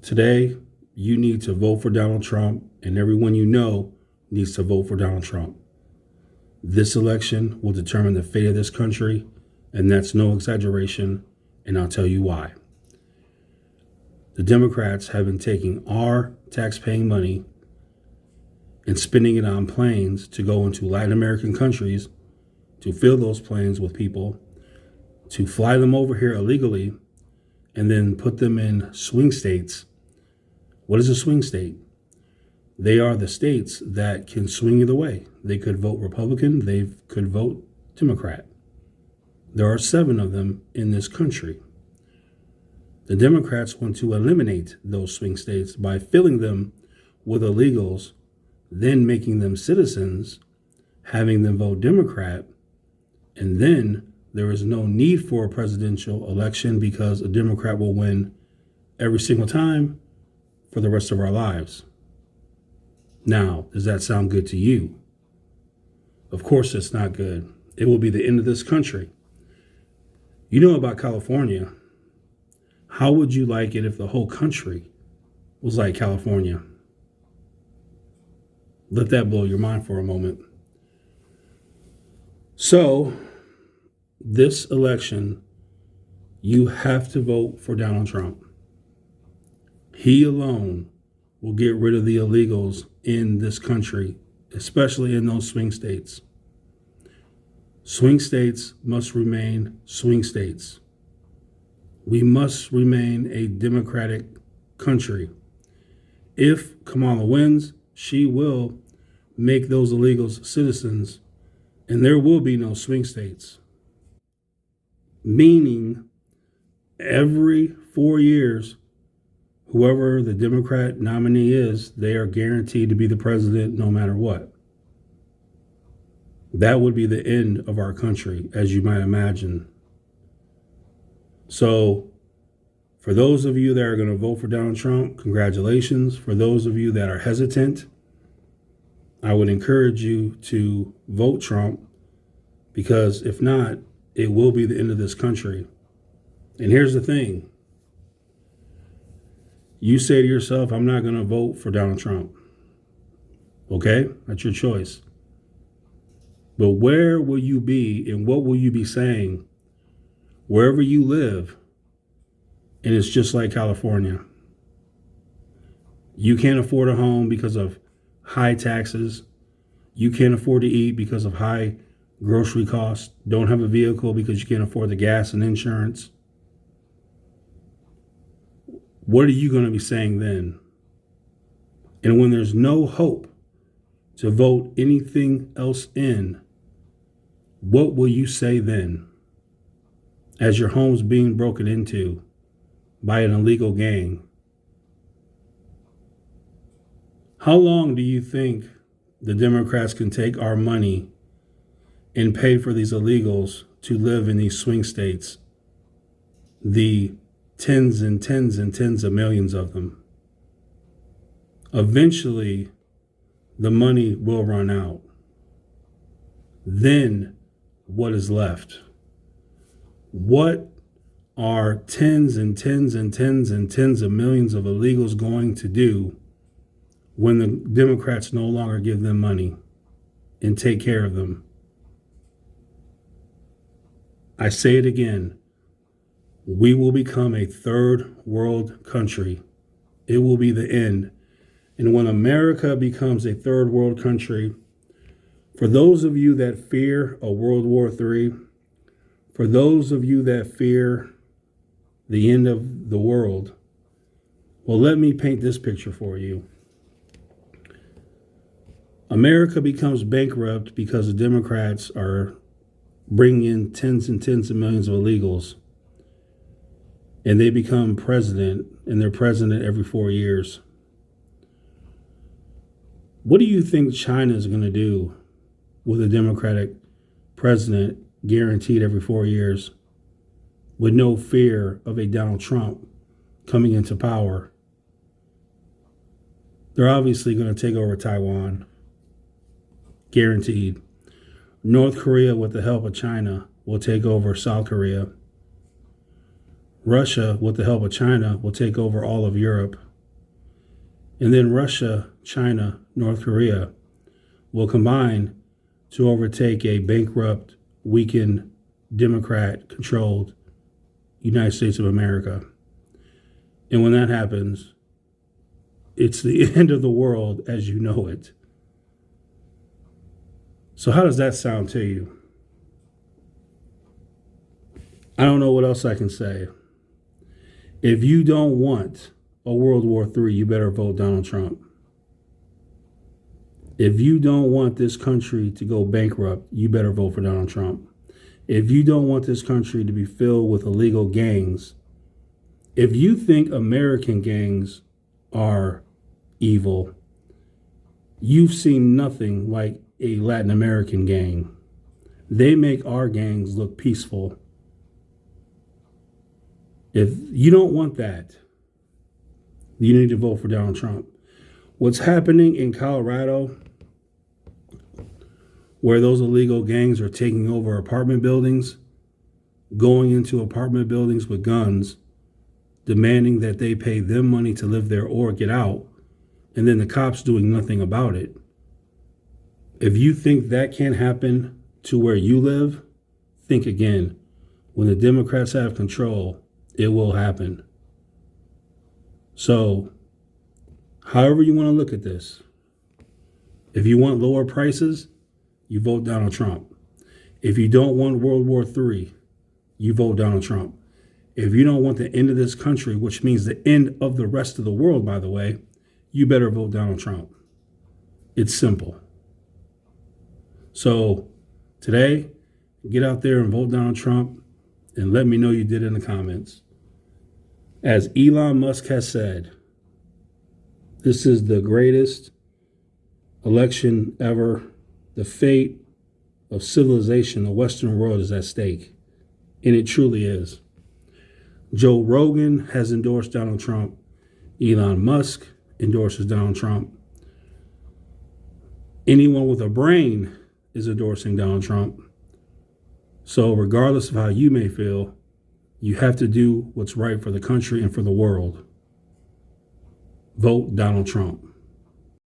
Today, you need to vote for Donald Trump, and everyone you know needs to vote for Donald Trump. This election will determine the fate of this country, and that's no exaggeration, and I'll tell you why. The Democrats have been taking our tax-paying money and spending it on planes to go into Latin American countries, to fill those planes with people, to fly them over here illegally, and then put them in swing states. What is a swing state? They are the states that can swing either way. They could vote Republican, they could vote Democrat. There are 7 of them in this country. The Democrats want to eliminate those swing states by filling them with illegals, then making them citizens, having them vote Democrat, and then there is no need for a presidential election because a Democrat will win every single time for the rest of our lives. Now, does that sound good to you? Of course it's not good. It will be the end of this country. You know about California. How would you like it if the whole country was like California? Let that blow your mind for a moment. So, this election, you have to vote for Donald Trump. He alone will get rid of the illegals in this country, especially in those swing states. Swing states must remain swing states. We must remain a democratic country. If Kamala wins, she will make those illegals citizens, and there will be no swing states. Meaning, every 4 years, whoever the Democrat nominee is, they are guaranteed to be the president no matter what. That would be the end of our country, as you might imagine. So, for those of you that are going to vote for Donald Trump, congratulations. For those of you that are hesitant, I would encourage you to vote Trump, because if not, it will be the end of this country. And here's the thing. You say to yourself, I'm not going to vote for Donald Trump. Okay? That's your choice. But where will you be and what will you be saying wherever you live? And it's just like California. You can't afford a home because of high taxes. You can't afford to eat because of high grocery costs. Don't have a vehicle because you can't afford the gas and insurance. What are you going to be saying then? And when there's no hope to vote anything else in, what will you say then? As your home's being broken into by an illegal gang. How long do you think the Democrats can take our money and pay for these illegals to live in these swing states? The tens and tens and tens of millions of them. Eventually, the money will run out. Then, what is left? What are tens and tens and tens and tens of millions of illegals going to do when the Democrats no longer give them money and take care of them? I say it again. We will become a third world country. It will be the end. And when America becomes a third world country, for those of you that fear a World War III, for those of you that fear the end of the world, well, let me paint this picture for you. America becomes bankrupt because the Democrats are bringing in tens and tens of millions of illegals. And they become president, and they're president every 4 years. What do you think China is going to do with a Democratic president guaranteed every 4 years with no fear of a Donald Trump coming into power? They're obviously going to take over Taiwan, guaranteed. North Korea, with the help of China, will take over South Korea. Russia, with the help of China, will take over all of Europe. And then Russia, China, North Korea will combine to overtake a bankrupt, weakened, Democrat-controlled United States of America. And when that happens, it's the end of the world as you know it. So how does that sound to you? I don't know what else I can say. If you don't want a World War III, you better vote Donald Trump. If you don't want this country to go bankrupt, you better vote for Donald Trump. If you don't want this country to be filled with illegal gangs, if you think American gangs are evil, you've seen nothing like a Latin American gang. They make our gangs look peaceful. If you don't want that, you need to vote for Donald Trump. What's happening in Colorado, where those illegal gangs are taking over apartment buildings, going into apartment buildings with guns, demanding that they pay them money to live there or get out, and then the cops doing nothing about it. If you think that can't happen to where you live, think again. When the Democrats have control, it will happen. So, however you want to look at this, if you want lower prices, you vote Donald Trump. If you don't want World War III, you vote Donald Trump. If you don't want the end of this country, which means the end of the rest of the world, by the way, you better vote Donald Trump. It's simple. So today, get out there and vote Donald Trump and let me know you did in the comments. As Elon Musk has said, this is the greatest election ever. The fate of civilization, the Western world, is at stake. And it truly is. Joe Rogan has endorsed Donald Trump. Elon Musk endorses Donald Trump. Anyone with a brain is endorsing Donald Trump. So regardless of how you may feel, you have to do what's right for the country and for the world. Vote Donald Trump.